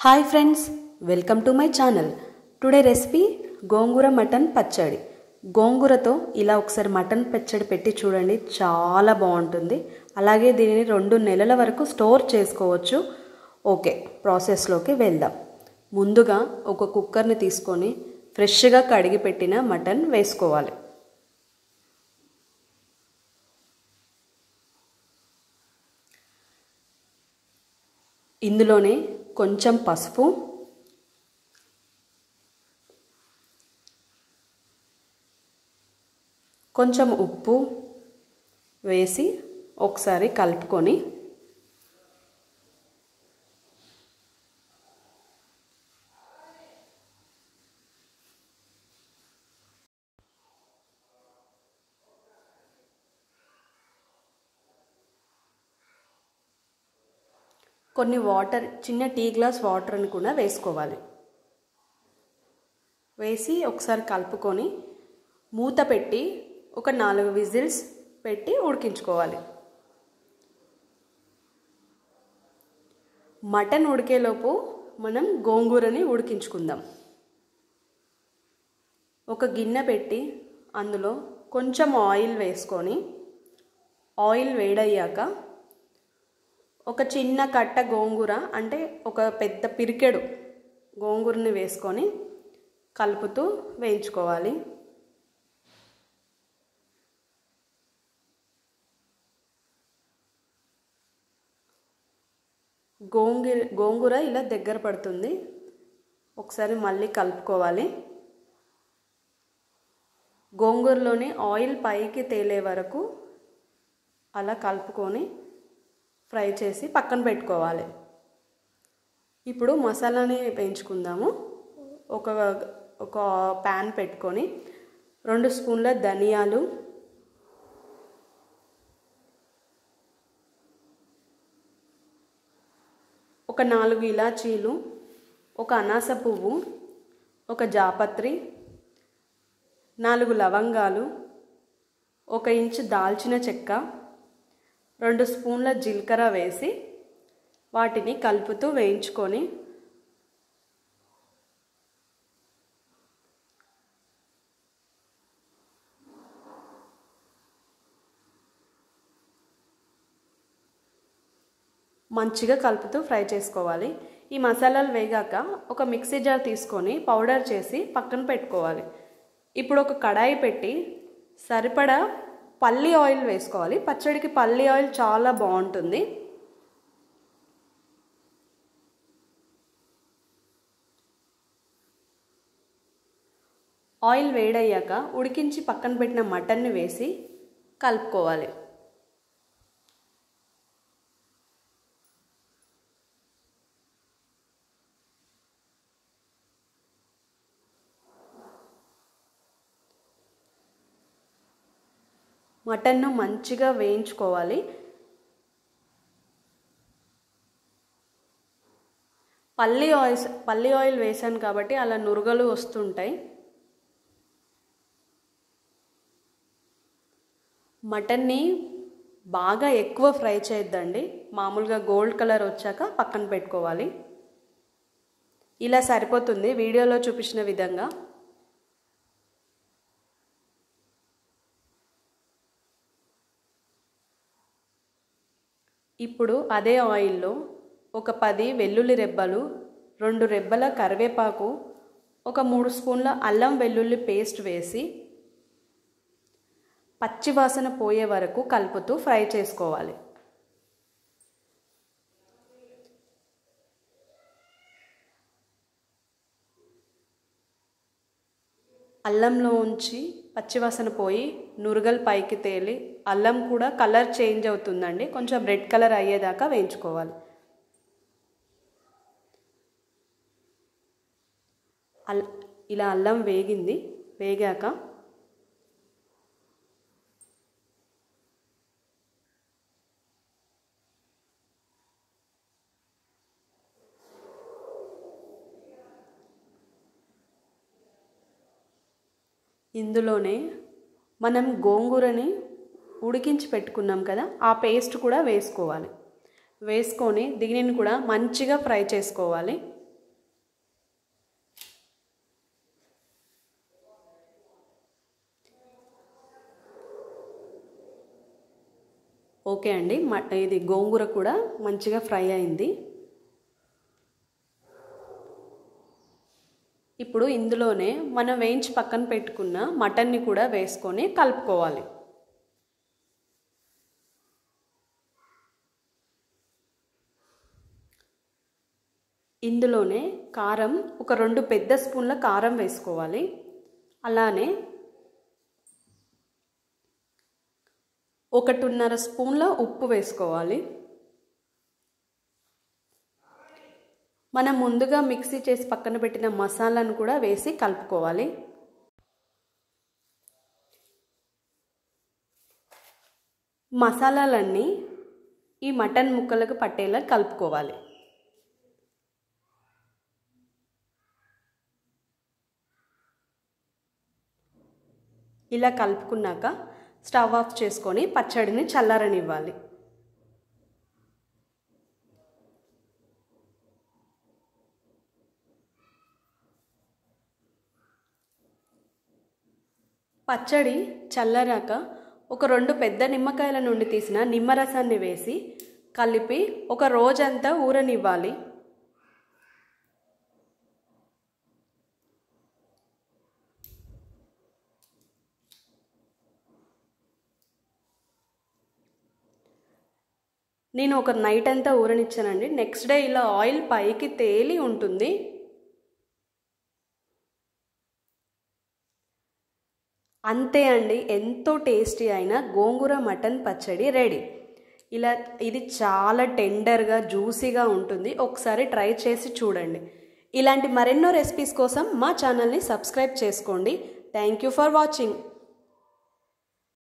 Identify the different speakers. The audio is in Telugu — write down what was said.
Speaker 1: Hi friends, welcome to my channel. Today recipe gongura mutton పచ్చడి. గోంగూరతో ఇలా ఒకసారి మటన్ పచ్చడి పెట్టి చూడండి, చాలా బాగుంటుంది. అలాగే దీనిని 2 నెలల వరకు స్టోర్ చేసుకోవచ్చు. ఓకే, ప్రాసెస్లోకి వెళ్దాం. ముందుగా ఒక కుక్కర్ని తీసుకొని ఫ్రెష్గా కడిగి పెట్టిన మటన్ వేసుకోవాలి. ఇందులోనే కొంచెం పసుపు, కొంచెం ఉప్పు వేసి ఒకసారి కలుపుకొని కొన్ని వాటర్, చిన్న టీ గ్లాస్ వాటర్ని కూడా వేసుకోవాలి. వేసి ఒకసారి కలుపుకొని మూత పెట్టి ఒక 4 విజిల్స్ పెట్టి ఉడికించుకోవాలి. మటన్ ఉడికేలోపు మనం గోంగూరని ఉడికించుకుందాం. ఒక గిన్నె పెట్టి అందులో కొంచెం ఆయిల్ వేసుకొని, ఆయిల్ వేడయ్యాక ఒక చిన్న కట్ట గోంగూర, అంటే ఒక పెద్ద పిరికెడు గోంగూరని వేసుకొని కలుపుతూ వేయించుకోవాలి. గోంగూర ఇలా దగ్గర పడుతుంది. ఒకసారి మళ్ళీ కలుపుకోవాలి. గోంగూరలోని ఆయిల్ పైకి తేలే వరకు అలా కలుపుకొని ఫ్రై చేసి పక్కన పెట్టుకోవాలి. ఇప్పుడు మసాలాని వేయించుకుందాము. ఒక ప్యాన్ పెట్టుకొని 2 స్పూన్ల ధనియాలు, ఒక 4 ఇలాచీలు, ఒక అనాస పువ్వు, ఒక జాపత్రి, 4 లవంగాలు, 1 ఇంచు దాల్చిన చెక్క, 2 స్పూన్ల జీలకర్ర వేసి వాటిని కలుపుతూ వేయించుకొని మంచిగా కలుపుతూ ఫ్రై చేసుకోవాలి. ఈ మసాలాలు వేగాక ఒక మిక్సీ జార్ తీసుకొని పౌడర్ చేసి పక్కన పెట్టుకోవాలి. ఇప్పుడు ఒక కడాయి పెట్టి సరిపడా పల్లి ఆయిల్ వేసుకోవాలి. పచ్చడికి పల్లి ఆయిల్ చాలా బాగుంటుంది. ఆయిల్ వేడయ్యాక ఉడికించి పక్కన పెట్టిన మటన్ని వేసి కలుపుకోవాలి. మటన్ను మంచిగా వేయించుకోవాలి. పల్లి ఆయిల్ వేసాను కాబట్టి అలా నురగలు వస్తుంటాయి. మటన్ని బాగా ఎక్కువ ఫ్రై చేయొద్దండి. మామూలుగా గోల్డ్ కలర్ వచ్చాక పక్కన పెట్టుకోవాలి. ఇలా సరిపోతుంది వీడియోలో చూపించిన విధంగా. ఇప్పుడు అదే ఆయిల్లో ఒక 10 వెల్లుల్లి రెబ్బలు, 2 రెబ్బల కరివేపాకు, ఒక 3 స్పూన్ల అల్లం వెల్లుల్లి పేస్ట్ వేసి పచ్చివాసన పోయే వరకు కలుపుతూ ఫ్రై చేసుకోవాలి. అల్లంలో ఉంచి పచ్చివాసన పోయి నురగలు పైకి తేలి అల్లం కూడా కలర్ చేంజ్ అవుతుందండి. కొంచెం రెడ్ కలర్ అయ్యేదాకా వేయించుకోవాలి. ఇలా అల్లం వేగాక ఇందులోనే మనం గోంగూరని ఉడికించి పెట్టుకున్నాం కదా, ఆ పేస్ట్ కూడా వేసుకోవాలి. వేసుకొని దీనిని కూడా మంచిగా ఫ్రై చేసుకోవాలి. ఓకే అండి, ఇది గోంగూర కూడా మంచిగా ఫ్రై అయింది. ఇప్పుడు ఇందులోనే మనం వేయించి పక్కన పెట్టుకున్న మటన్ని కూడా వేసుకొని కలుపుకోవాలి. ఇందులోనే కారం ఒక 2 పెద్ద స్పూన్ల కారం వేసుకోవాలి. అలానే 1.5 స్పూన్ల ఉప్పు వేసుకోవాలి. మనం ముందుగా మిక్సీ చేసి పక్కన పెట్టిన మసాలాను కూడా వేసి కలుపుకోవాలి. మసాలాలన్నీ ఈ మటన్ ముక్కలకు పట్టేలా కలుపుకోవాలి. ఇలా కలుపుకున్నాక స్టవ్ ఆఫ్ చేసుకొని పచ్చడిని చల్లారనివ్వాలి. పచ్చడి చల్లారాక ఒక 2 పెద్ద నిమ్మకాయల నుండి తీసిన నిమ్మరసాన్ని వేసి కలిపి ఒక రోజంతా ఊరనివ్వాలి. నేను ఒక నైట్ అంతా ఊరనిచ్చానండి. నెక్స్ట్ డే ఇలా ఆయిల్ పైకి తేలి ఉంటుంది. అంతే అండి, ఎంతో టేస్టీ అయిన గోంగూర మటన్ పచ్చడి రెడీ. ఇది చాలా టెండర్గా జ్యూసీగా ఉంటుంది. ఒకసారి ట్రై చేసి చూడండి. ఇలాంటి మరెన్నో రెసిపీస్ కోసం మా ఛానల్ని సబ్స్క్రైబ్ చేసుకోండి. Thank you for watching.